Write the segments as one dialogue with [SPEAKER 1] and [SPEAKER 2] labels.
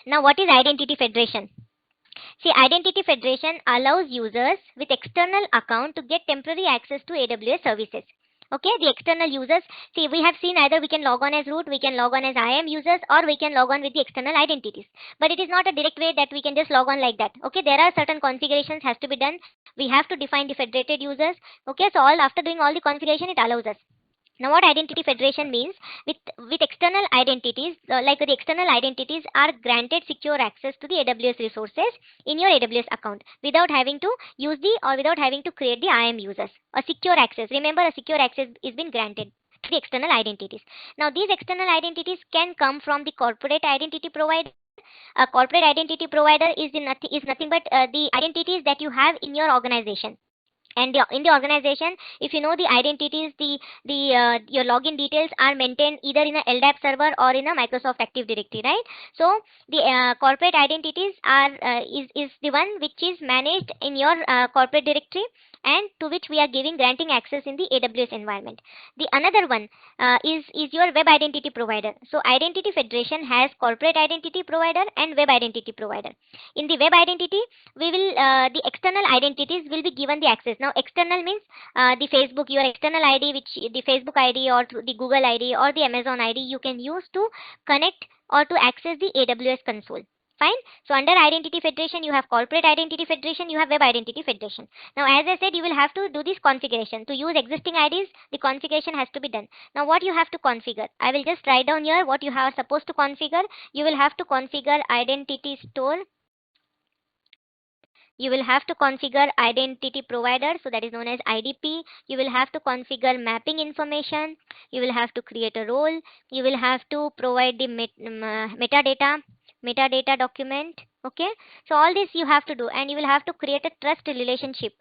[SPEAKER 1] Now, what is identity federation? See, identity federation allows users with external account to get temporary access to AWS services. Okay, the external users, see, we have seen either we can log on as root, we can log on as IAM users, or we can log on with the external identities. But it is not a direct way that we can just log on like that. Okay, there are certain configurations has to be done. We have to define the federated users. Okay, so all after doing all the configuration, it allows us. Now, what identity federation means, with external identities, like the external identities are granted secure access to the AWS resources in your AWS account without having to use the or without having to create the IAM users. A secure access. Remember, a secure access is been granted to the external identities. Now, these external identities can come from the corporate identity provider. A corporate identity provider is nothing but the identities that you have in your organization. And in the organization, if you know the identities, the your login details are maintained either in a LDAP server or in a Microsoft Active Directory, right? So the corporate identities are is the one which is managed in your corporate directory, and to which we are granting access in the AWS environment. The another one is your web identity provider. So identity federation has corporate identity provider and web identity provider. In the web identity, we will the external identities will be given the access. Now, external means the Facebook, your external ID, which the Facebook ID or the Google ID or the Amazon ID you can use to connect or to access the AWS console. Fine. So under identity federation, you have corporate identity federation, you have web identity federation. Now, as I said, you will have to do this configuration. To use existing IDs, the configuration has to be done. Now, what you have to configure, I will just write down here what you are supposed to configure. You will have to configure identity store. You will have to configure identity provider, so that is known as IDP. You will have to configure mapping information. You will have to create a role. You will have to provide the metadata document. Okay, so all this you have to do, and you will have to create a trust relationship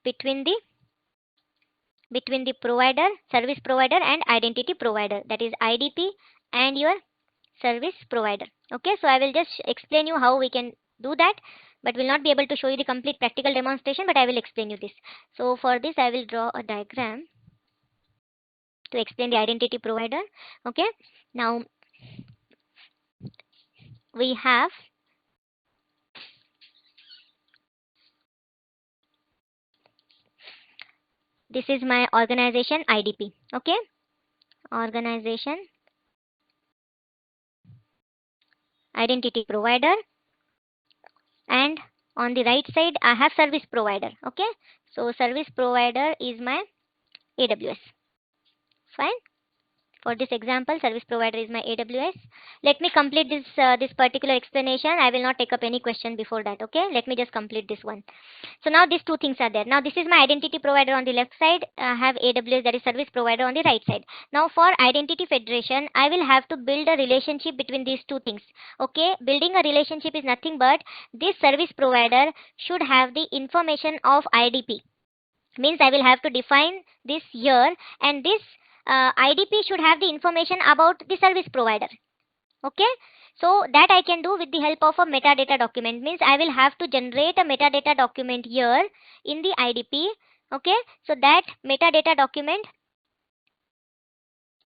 [SPEAKER 1] between the provider, service provider, and identity provider, that is IDP, and your service provider. Okay, so I will just explain you how we can do that, but will not be able to show you the complete practical demonstration, but I will explain you this. So for this, I will draw a diagram to explain the identity provider. Okay, now we have this is my organization IDP. Okay, organization identity provider, and on the right side I have service provider. Okay, so service provider is my AWS. Fine. For this example, service provider is my AWS. Let me complete this particular explanation. I will not take up any question before that. Okay, let me just complete this one. So now these two things are there. Now this is my identity provider on the left side. I have AWS, that is service provider, on the right side. Now for identity federation, I will have to build a relationship between these two things. Okay, building a relationship is nothing but this service provider should have the information of IDP. Means I will have to define this here, and this IDP should have the information about the service provider. Okay, so that I can do with the help of a metadata document. Means I will have to generate a metadata document here in the IDP. Okay, so that metadata document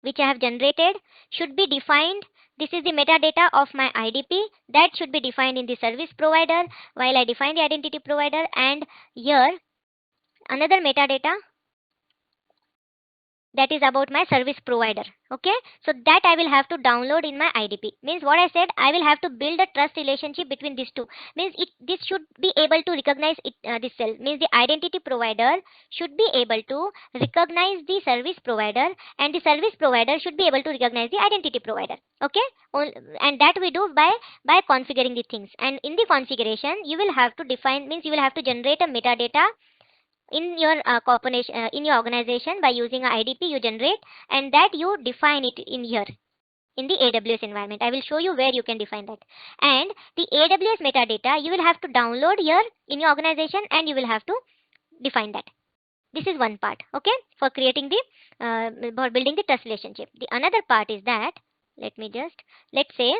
[SPEAKER 1] which I have generated should be defined. This is the metadata of my IDP that should be defined in the service provider while I define the identity provider, and here another metadata that is about my service provider. Okay, so that I will have to download in my IDP. Means what I said, I will have to build a trust relationship between these two. Means this should be able to recognize this cell. Means the identity provider should be able to recognize the service provider, and the service provider should be able to recognize the identity provider. Okay, and that we do by configuring the things. And in the configuration, you will have to define, means you will have to generate a metadata in your corporation, in your organization, by using a IDP you generate, and that you define it in here in the AWS environment. I will show you where you can define that. And the AWS metadata you will have to download here in your organization, and you will have to define that. This is one part. Okay, for creating the for building the trust relationship. The another part is that, let's say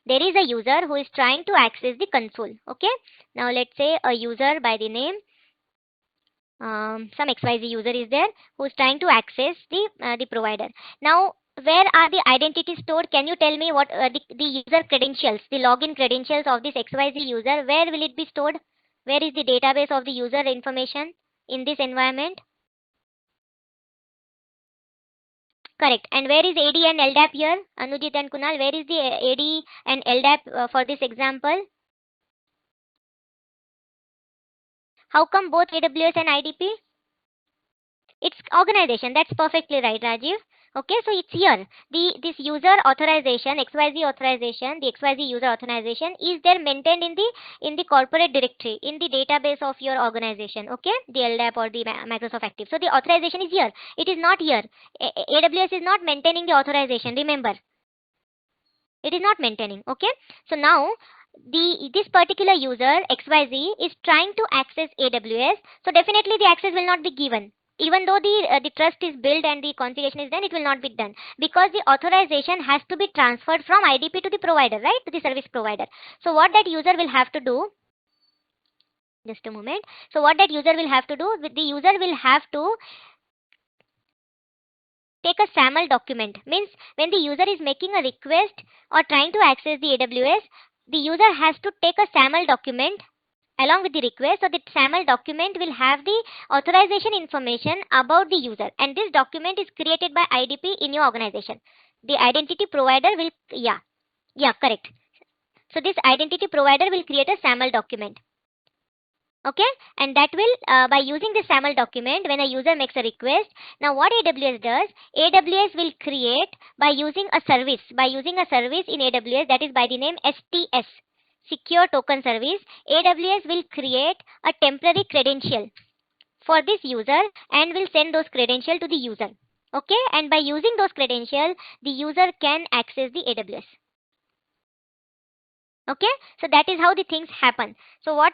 [SPEAKER 1] there is a user who is trying to access the console. Okay, now let's say a user by the name some XYZ user is there who is trying to access the provider. Now, where are the identities stored? Can you tell me what the user credentials, the login credentials of this XYZ user? Where will it be stored? Where is the database of the user information in this environment? Correct. And where is AD and LDAP here? Anujit and Kunal, where is the AD and LDAP for this example? How come both AWS and IDP? It's organization. That's perfectly right, Rajiv. Okay, so it's here. This user authorization, XYZ authorization, the XYZ user authorization is there maintained in the corporate directory, in the database of your organization. Okay, the LDAP or the Microsoft Active. So the authorization is here. It is not here. AWS is not maintaining the authorization. Remember, it is not maintaining. Okay, so now this particular user XYZ is trying to access AWS, so definitely the access will not be given. Even though the trust is built and the configuration is done, it will not be done because the authorization has to be transferred from IDP to the provider, right, to the service provider. So what that user will have to do, just a moment. So what that user will have to do, the user will have to take a SAML document. Means when the user is making a request or trying to access the AWS, the user has to take a SAML document along with the request. So the SAML document will have the authorization information about the user, and this document is created by IDP in your organization. The identity provider will, correct. So this identity provider will create a SAML document. Okay, and that will by using the SAML document, when a user makes a request, now what AWS does, AWS will create by using a service in AWS, that is by the name STS, Secure Token Service. AWS will create a temporary credential for this user and will send those credentials to the user. Okay, and by using those credentials, the user can access the AWS. Okay, so that is how the things happen. So what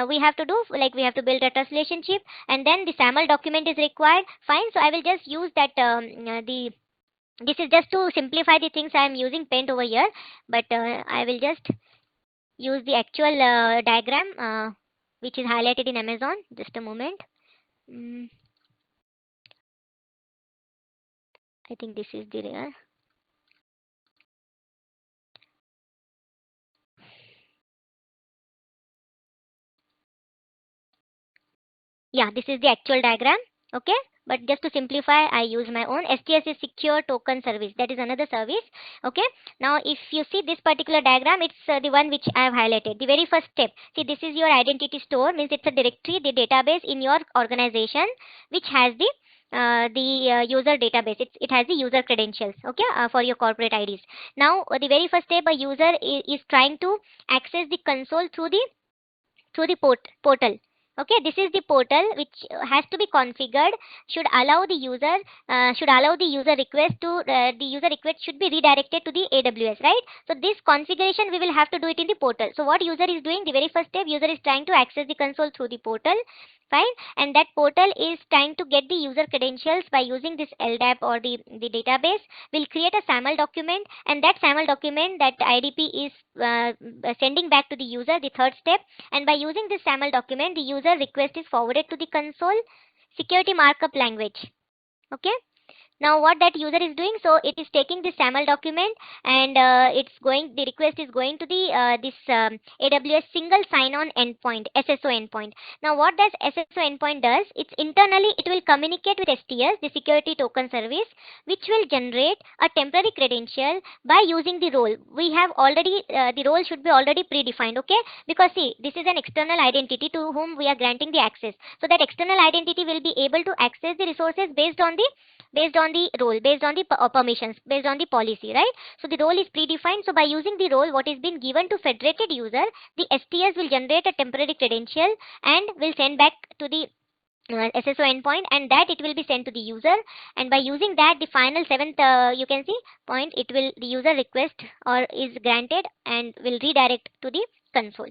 [SPEAKER 1] we have to do, like we have to build a trust relationship, and then the SAML document is required. Fine, so I will just use that this is just to simplify the things. I am using Paint over here, but I will just use the actual diagram which is highlighted in Amazon. Just a moment. I think this is the real. Yeah, this is the actual diagram. Okay, but just to simplify, I use my own. STS is Secure Token Service. That is another service. Okay, now if you see this particular diagram, it's the one which I have highlighted. The very first step, see, this is your identity store, means it's a directory, the database in your organization which has the user database. It has the user credentials, okay, for your corporate IDs. Now the very first step, a user is trying to access the console through the portal. Okay, this is the portal which has to be configured, should allow the user request to the user request should be redirected to the AWS, right? So this configuration we will have to do it in the portal. So what user is doing, the very first step, user is trying to access the console through the portal. Fine, and that portal is trying to get the user credentials by using this LDAP or the database. Will create a SAML document, and that SAML document that IDP is sending back to the user, the third step, and by using this SAML document, the user request is forwarded to the console security markup language. Okay, now what that user is doing, so it is taking the SAML document and the request is going to the this AWS single sign-on endpoint, SSO endpoint. Now what does SSO endpoint does, it's internally it will communicate with STS, the security token service, which will generate a temporary credential by using the role. We have already, the role should be already predefined, okay? Because see, this is an external identity to whom we are granting the access. So that external identity will be able to access the resources based on the role, based on the permissions, based on the policy, right? So the role is predefined. So by using the role what is been given to federated user, the STS will generate a temporary credential and will send back to the SSO endpoint, and that it will be sent to the user, and by using that, the final seventh you can see point, it will, the user request or is granted and will redirect to the console.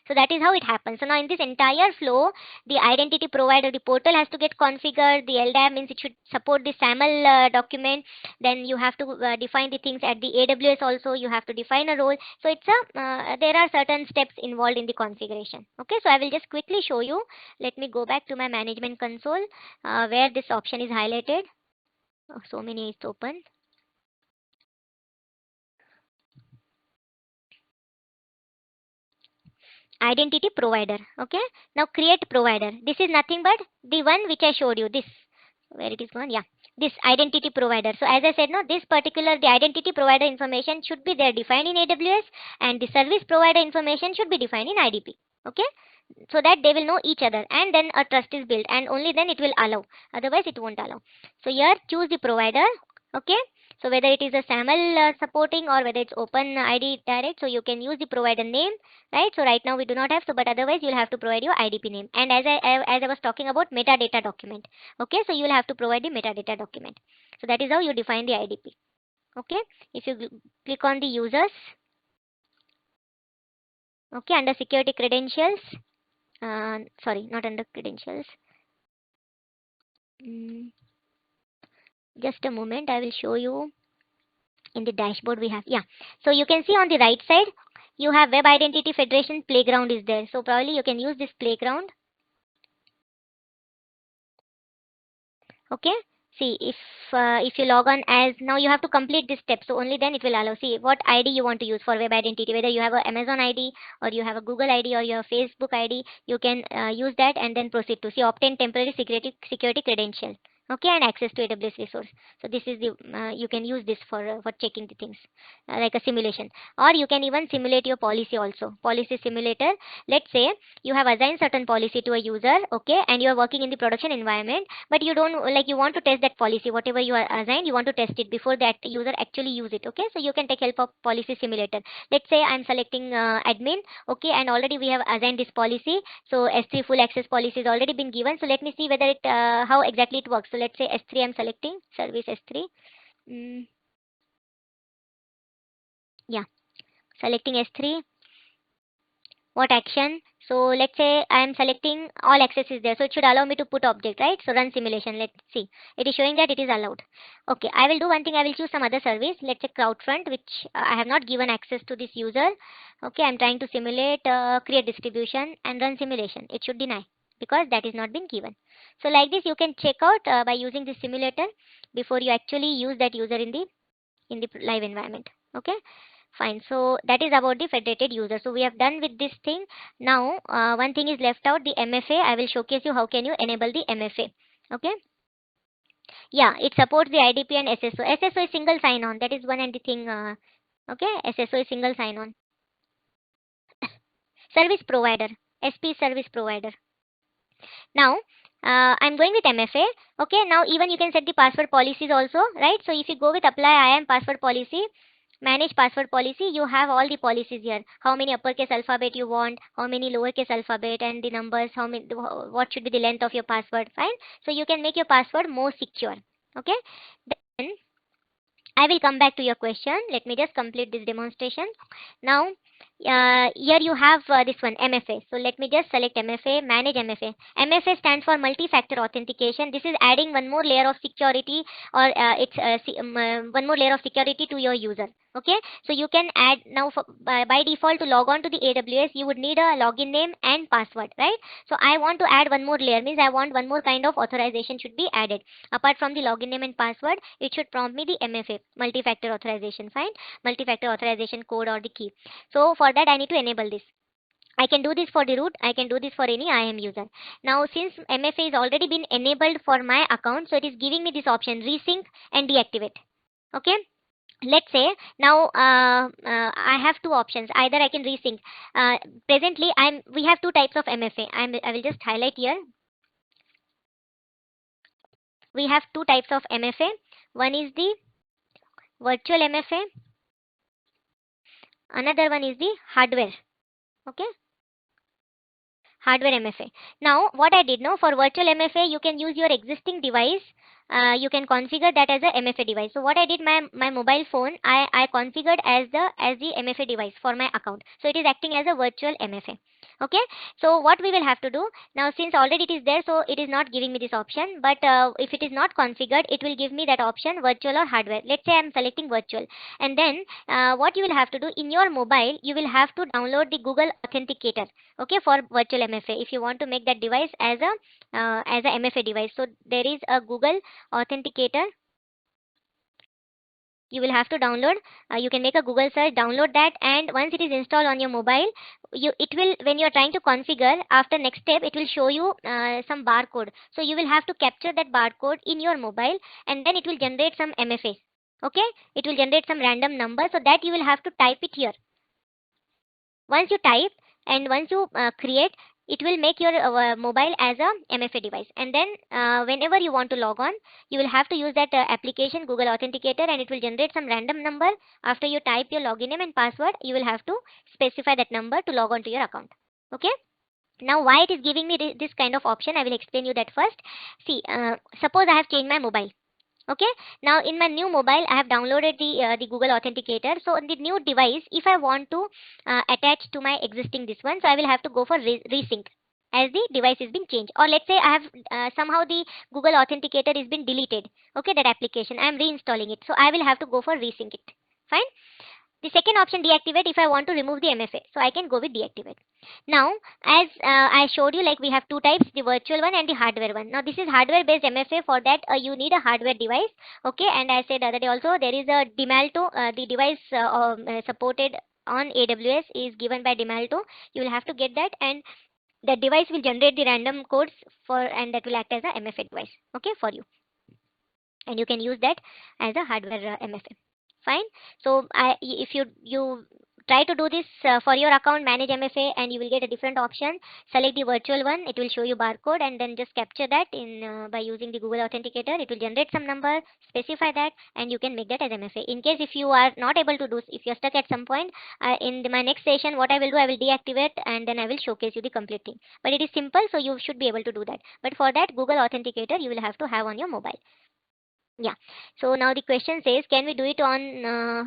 [SPEAKER 1] So that is how it happens. So now in this entire flow, the identity provider, the portal has to get configured. The LDAP means it should support the SAML document. Then you have to define the things at the AWS also. You have to define a role. So it's a there are certain steps involved in the configuration. Okay, so I will just quickly show you. Let me go back to my management console where this option is highlighted. Oh, so many is open. Identity provider. Okay, now create provider. This is nothing but the one which I showed you. This, where it is gone, yeah, this identity provider. So as I said, no, this particular, the identity provider information should be there defined in AWS, and the service provider information should be defined in IDP. Okay, so that they will know each other, and then a trust is built, and only then it will allow, otherwise it won't allow. So here choose the provider. Okay, so whether it is a SAML supporting, or whether it's open ID direct, so you can use the provider name, right? So right now we do not have, so but otherwise you'll have to provide your IDP name. And as I was talking about metadata document, okay, so you will have to provide the metadata document. So that is how you define the IDP. Okay, if you click on the users, okay, under security credentials, sorry, not under credentials. Just a moment, I will show you. In the dashboard we have, yeah, so you can see on the right side you have Web Identity Federation playground is there. So probably you can use this playground. Okay, see, if you log on as, now you have to complete this step, so only then it will allow. See what ID you want to use for web identity, whether you have a Amazon ID, or you have a Google ID, or your Facebook ID, you can use that and then proceed to see obtain temporary security credential. Okay, and access to AWS resource. So this is the you can use this for checking the things like a simulation, or you can even simulate your policy also. Policy simulator. Let's say you have assigned certain policy to a user, okay, and you are working in the production environment, but you don't, like, you want to test that policy, whatever you are assigned, you want to test it before that user actually use it. Okay, so you can take help of policy simulator. Let's say I'm selecting admin, okay, and already we have assigned this policy. So S3 full access policy has already been given. So let me see whether it how exactly it works. So let's say S3 I'm selecting, service S3. Yeah, selecting S3. What action? So let's say I am selecting all access is there, so it should allow me to put object, right? So run simulation. Let's see, it is showing that it is allowed. Okay, I will do one thing, I will choose some other service. Let's say CrowdFront, which I have not given access to this user. Okay, I'm trying to simulate create distribution and run simulation. It should deny because that is not been given. So like this you can check out by using the simulator before you actually use that user in the live environment. Okay, fine. So that is about the federated user. So we have done with this thing. Now one thing is left out, the MFA. I will showcase you how can you enable the MFA. Okay, yeah, it supports the IDP and SSO. SSO is single sign on, that is one and the thing. Okay, SSO is single sign on. Service provider, SP service provider. Now I'm going with MFA. Okay, now even you can set the password policies also, right? So if you go with apply IAM password policy, manage password policy, you have all the policies here. How many uppercase alphabet you want, how many lowercase alphabet, and the numbers, how many, what should be the length of your password. Fine, so you can make your password more secure. Okay, then I will come back to your question. Let me just complete this demonstration. Now, here you have this one, MFA. So let me just select MFA, manage MFA. MFA stands for multi-factor authentication. This is adding one more layer of security, or one more layer of security to your user. Okay, so you can add now by default to log on to the AWS, you would need a login name and password, right? So I want to add one more layer, means I want one more kind of authorization should be added. Apart from the login name and password, it should prompt me the MFA, multi-factor authorization. Fine, multi-factor authorization code or the key. So for that I need to enable this. I can do this for the root, I can do this for any IAM user. Now since MFA is already been enabled for my account, so it is giving me this option, resync and deactivate. Okay, let's say now I have two options. Either I can resync. Presently we have two types of MFA. I will just highlight here. We have two types of MFA. One is the virtual MFA, another one is the hardware. Okay, hardware MFA. Now what I did now, for virtual MFA you can use your existing device. You can configure that as a MFA device. So what I did, my mobile phone I configured as the MFA device for my account, so it is acting as a virtual MFA. Okay, so what we will have to do now, since already it is there, so it is not giving me this option, but if it is not configured, it will give me that option, virtual or hardware. Let's say I'm selecting virtual, and then what you will have to do in your mobile, you will have to download the Google Authenticator, okay, for virtual MFA, if you want to make that device as a MFA device. So there is a Google Authenticator you will have to download. You can make a Google search, download that, and once it is installed on your mobile, it will, when you are trying to configure, after next step it will show you some barcode. So you will have to capture that barcode in your mobile, and then it will generate some MFA. Okay, it will generate some random number, so that you will have to type it here. Once you type and once you create, it will make your mobile as a MFA device, and then whenever you want to log on, you will have to use that application Google Authenticator, and it will generate some random number. After you type your login name and password, you will have to specify that number to log on to your account. Okay, now why it is giving me this kind of option, I will explain you that first. See, suppose I have changed my mobile. Okay, now in my new mobile I have downloaded the Google Authenticator. So on the new device, if I want to attach to my existing this one, so I will have to go for resync, as the device is being changed. Or let's say I have somehow the Google Authenticator is been deleted, okay, that application, I am reinstalling it, so I will have to go for resync it. Fine. The second option, deactivate, if I want to remove the MFA, so I can go with deactivate. Now, as I showed you, like we have two types, the virtual one and the hardware one. Now, this is hardware based MFA. For that, you need a hardware device. Okay, and I said the other day also, there is a Demalto, the device supported on AWS is given by Demalto. You will have to get that, and the device will generate the random codes for, and that will act as a MFA device, okay, for you, and you can use that as a hardware MFA. Fine. So if you try to do this for your account, manage MFA, and you will get a different option. Select the virtual one, it will show you barcode, and then just capture that in by using the Google Authenticator. It will generate some number, specify that, and you can make that as MFA. In case if you are not able to do, if you're stuck at some point, my next session, what I will do, I will deactivate, and then I will showcase you the complete thing. But it is simple, so you should be able to do that. But for that, Google Authenticator you will have to have on your mobile. Yeah. So now the question says, can we do it on?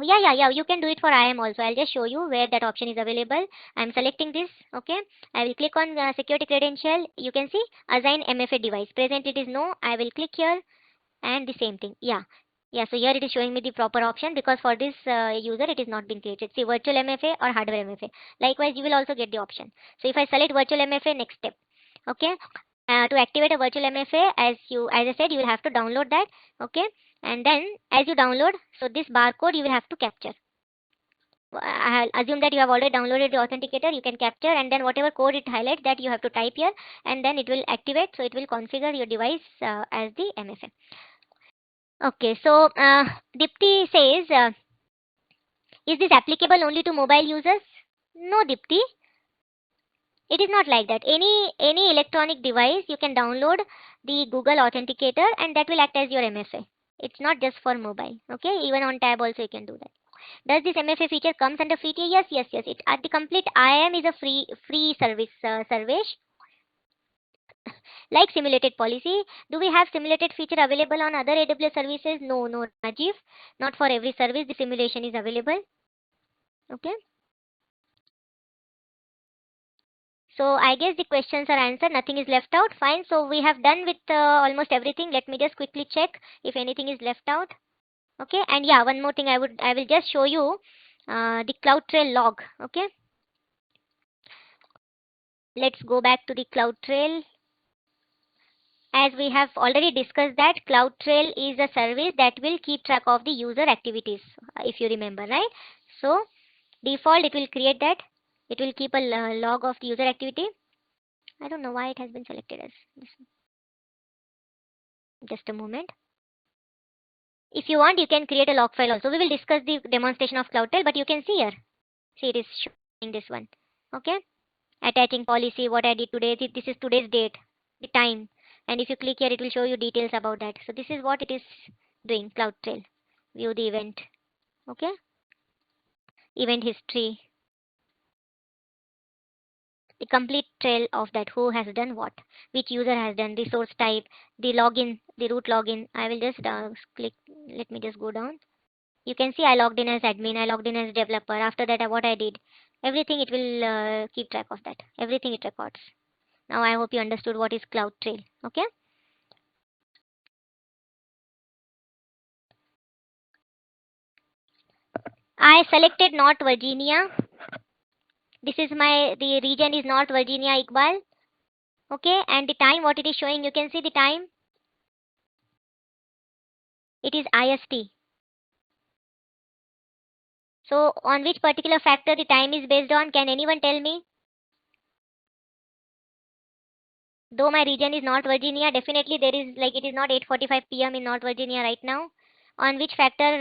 [SPEAKER 1] Yeah. You can do it for IAM also. I'll just show you where that option is available. I'm selecting this. Okay. I will click on security credential. You can see assign MFA device. Present it is no. I will click here, and the same thing. Yeah. Yeah. So here it is showing me the proper option, because for this user it is not been created. See, virtual MFA or hardware MFA. Likewise, you will also get the option. So if I select virtual MFA, next step. Okay. To activate a virtual MFA, as I said, you will have to download that. Okay, and then as you download, so this barcode you will have to capture. I'll assume that you have already downloaded the authenticator. You can capture, and then whatever code it highlights, that you have to type here, and then it will activate. So it will configure your device as the MFA. Okay, so Dipti says, is this applicable only to mobile users? No, Dipti. It is not like that. Any electronic device, you can download the Google Authenticator, and that will act as your MFA. It's not just for mobile. Okay, even on tab also you can do that. Does this MFA feature comes under free tier? Yes. It the complete IAM is a free service, Sarvesh. Like simulated policy, do we have simulated feature available on other AWS services? No, Rajiv. Not for every service the simulation is available. Okay. So I guess the questions are answered. Nothing is left out. Fine. So we have done with almost everything. Let me just quickly check if anything is left out. Okay. And yeah, one more thing I will just show you the CloudTrail log. Okay. Let's go back to the CloudTrail. As we have already discussed that CloudTrail is a service that will keep track of the user activities, if you remember, right? So default it will create that. It will keep a log of the user activity. I don't know why it has been selected as this. Just a moment. If you want, you can create a log file also. We will discuss the demonstration of CloudTrail, but you can see here. See, it is showing this one. Okay. Attaching policy, what I did today. This is today's date, the time. And if you click here, it will show you details about that. So this is what it is doing, CloudTrail. View the event. Okay. Event history. The complete trail of that, who has done what, which user has done, the source type, the login, the root login. I will just click, let me just go down. You can see I logged in as admin, I logged in as developer. After that, what I did, Everything it will keep track of that. Everything it records. Now I hope you understood what is CloudTrail. Okay. I selected North Virginia. This is the region is North Virginia, Iqbal. Okay, and the time what it is showing, you can see the time. It is IST. So on which particular factor the time is based on? Can anyone tell me? Though my region is North Virginia, definitely there is like it is not 8:45 p.m. in North Virginia right now. On which factor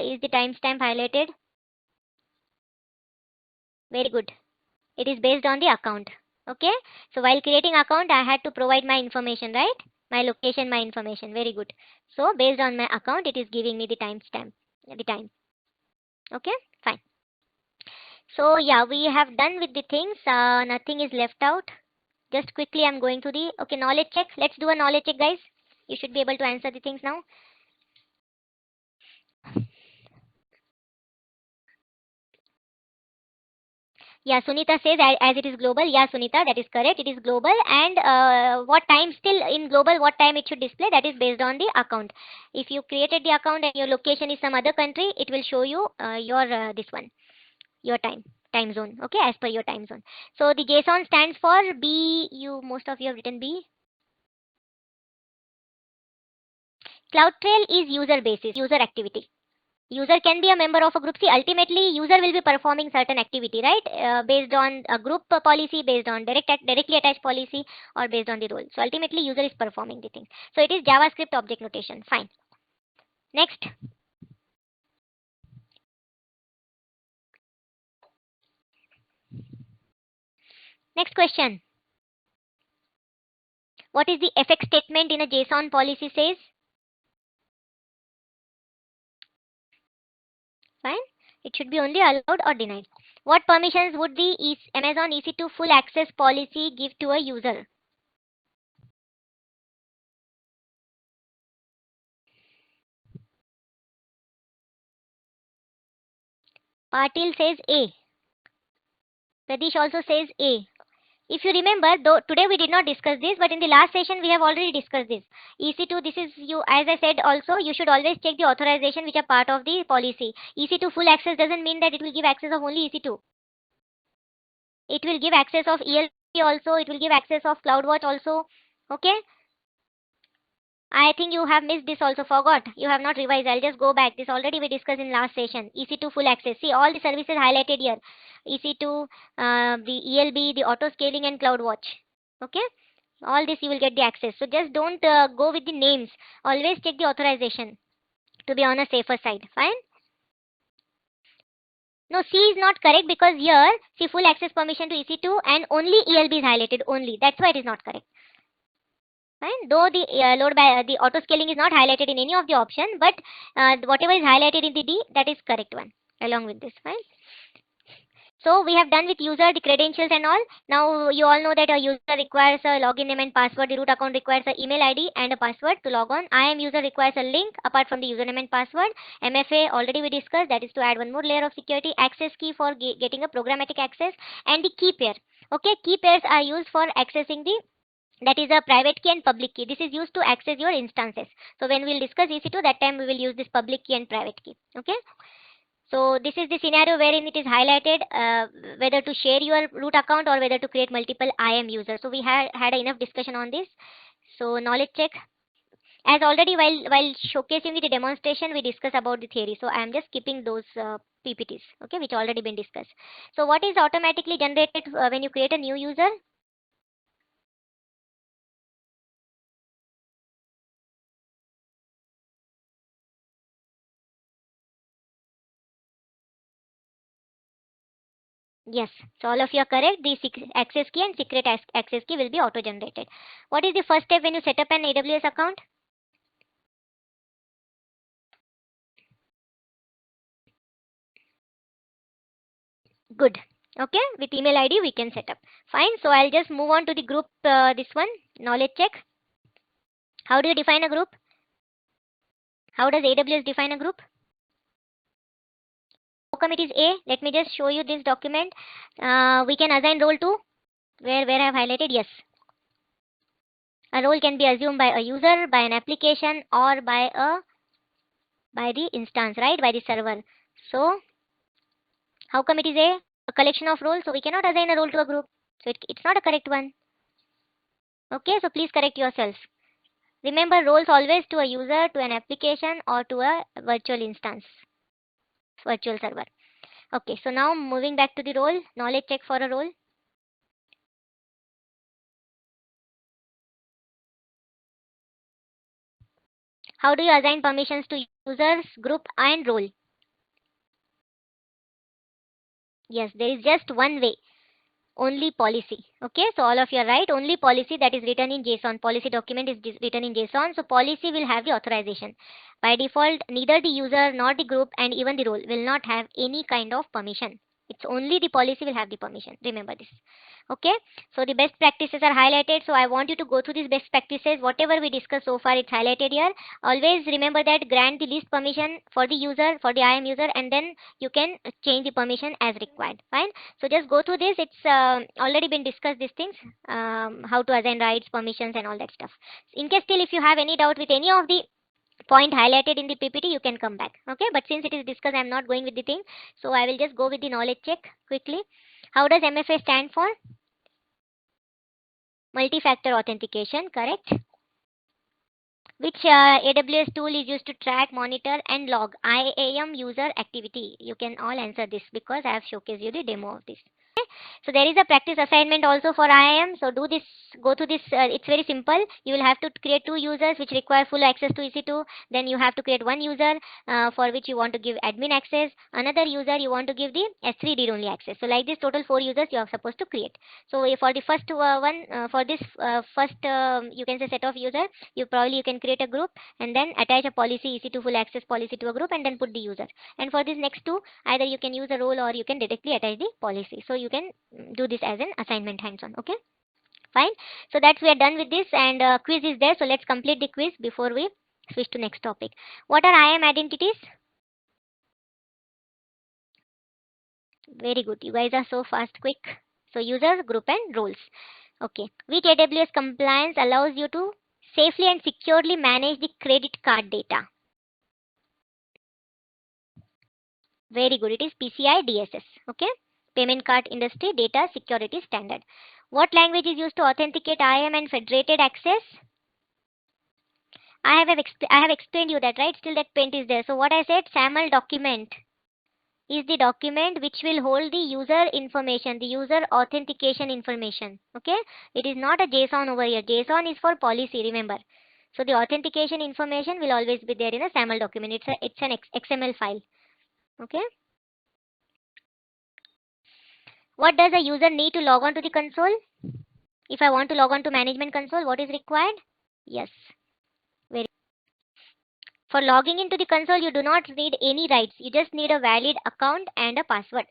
[SPEAKER 1] is the timestamp highlighted? Very good. It is based on the account. Okay. So while creating account, I had to provide my information, right? My location, my information. Very good. So based on my account, it is giving me the timestamp, the time. Okay. Fine. So yeah, we have done with the things. Nothing is left out. Just quickly, I'm going to the knowledge check. Let's do a knowledge check, guys. You should be able to answer the things now. Yeah, Sunita says as it is global. Yeah, Sunita, that is correct. It is global. And what time still in global, what time it should display, that is based on the account. If you created the account and your location is some other country, it will show you your this one, your time zone. Okay, as per your time zone. So the JSON stands for B. Most of you have written B. CloudTrail is user basis, user activity. User can be a member of a group. See, ultimately user will be performing certain activity, right? Based on a group policy, based on directly attached policy, or based on the role. So ultimately user is performing the thing. So it is JavaScript object notation. Fine. Next. Next question. What is the effect statement in a JSON policy says? Fine. It should be only allowed or denied. What permissions would the Amazon EC2 full access policy give to a user? Patil says A. Pradish also says A. If you remember, though today we did not discuss this, but in the last session we have already discussed this. EC2, this is you, as I said also, you should always check the authorization which are part of the policy. EC2 full access doesn't mean that it will give access of only EC2. It will give access of ELB also, it will give access of CloudWatch also. Okay? I think you have missed this also, forgot. You have not revised. I'll just go back. This already we discussed in last session. EC2 full access. See all the services highlighted here. EC2, the ELB, the auto scaling and CloudWatch. Okay? All this you will get the access. So just don't go with the names. Always check the authorization to be on a safer side. Fine? No, C is not correct because here, see full access permission to EC2 and only ELB is highlighted only. That's why it is not correct. Fine. Though the the auto scaling is not highlighted in any of the option, but whatever is highlighted in the D, that is correct one along with this. Fine. So we have done with user, the credentials and all. Now you all know that a user requires a login name and password. The root account requires an email ID and a password to log on. IAM user requires a link apart from the username and password. MFA already we discussed, that is to add one more layer of security. Access key for getting a programmatic access, and the key pair. Okay, key pairs are used for accessing the, that is a private key and public key. This is used to access your instances. So when we'll discuss EC2, that time we will use this public key and private key. Okay. So this is the scenario wherein it is highlighted whether to share your root account or whether to create multiple IAM users. So we had enough discussion on this. So knowledge check. As already while showcasing the demonstration, we discussed about the theory. So I am just skipping those PPTs, okay, which already been discussed. So what is automatically generated when you create a new user? Yes, so all of you are correct. The access key and secret access key will be auto generated. What is the first step when you set up an AWS account? Good. Okay, with email ID we can set up. Fine. So I'll just move on to the group, this one, knowledge check. How do you define a group? How does AWS define a group? come it is A? Let me just show you this document. We can assign role to where I have highlighted. Yes, a role can be assumed by a user, by an application, or by the instance, right? By the server. So how come it is a collection of roles? So we cannot assign a role to a group. So it's not a correct one. Okay, so please correct yourself. Remember, roles always to a user, to an application, or to a virtual instance, virtual server. Okay, so now moving back to the role, knowledge check for a role. How do you assign permissions to users, group, and role? Yes, there is just one way. Only policy. Okay, so all of you are right. Only policy, that is written in JSON. Policy document is written in JSON. So policy will have the authorization. By default, neither the user nor the group and even the role will not have any kind of permission. It's only the policy will have the permission. Remember this. Okay, so the best practices are highlighted. So I want you to go through these best practices. Whatever we discussed so far, it's highlighted here. Always remember that grant the least permission for the user, for the IAM user, and then you can change the permission as required. Fine. So just go through this. It's already been discussed, these things, how to assign rights, permissions, and all that stuff. In case still if you have any doubt with any of the point highlighted in the PPT, you can come back. Okay, but since it is discussed, I'm not going with the thing, so I will just go with the knowledge check quickly. How does MFA stand for? Multi-factor authentication, correct? Which AWS tool is used to track, monitor, and log IAM user activity? You can all answer this because I have showcased you the demo of this. So there is a practice assignment also for IAM. So do this, go to this. It's very simple. You will have to create two users which require full access to EC2. Then you have to create one user for which you want to give admin access. Another user you want to give the S3 read only access. So like this, total 4 users you are supposed to create. So for the first one, for this first you can say set of user, you can create a group and then attach a policy EC2 full access policy to a group and then put the user. And for this next two, either you can use a role or you can directly attach the policy. So you can do this as an assignment hands-on. Okay, fine. So that's we are done with this, and quiz is there. So let's complete the quiz before we switch to next topic. What are IAM identities? Very good. You guys are so fast, quick. So users, group, and roles. Okay. Which AWS compliance allows you to safely and securely manage the credit card data? Very good. It is PCI DSS. Okay. Payment Card Industry Data Security Standard. What language is used to authenticate IAM and federated access? I have explained you that, right? Still that print is there. So what I said, SAML document is the document which will hold the user information, the user authentication information. Okay, it is not a JSON over here. JSON is for policy, remember. So the authentication information will always be there in a SAML document. It's an XML file. Okay. What does a user need to log on to the console? If I want to log on to management console, what is required? Yes. Very. For logging into the console, you do not need any rights. You just need a valid account and a password.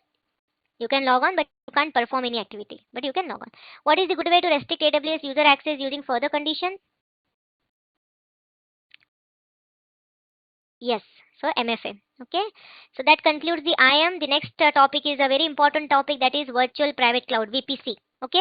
[SPEAKER 1] You can log on, but you can't perform any activity. But you can log on. What is the good way to restrict AWS user access using further condition? Yes. So MFA. Okay. So that concludes the IAM. The next topic is a very important topic, that is virtual private cloud, VPC. Okay.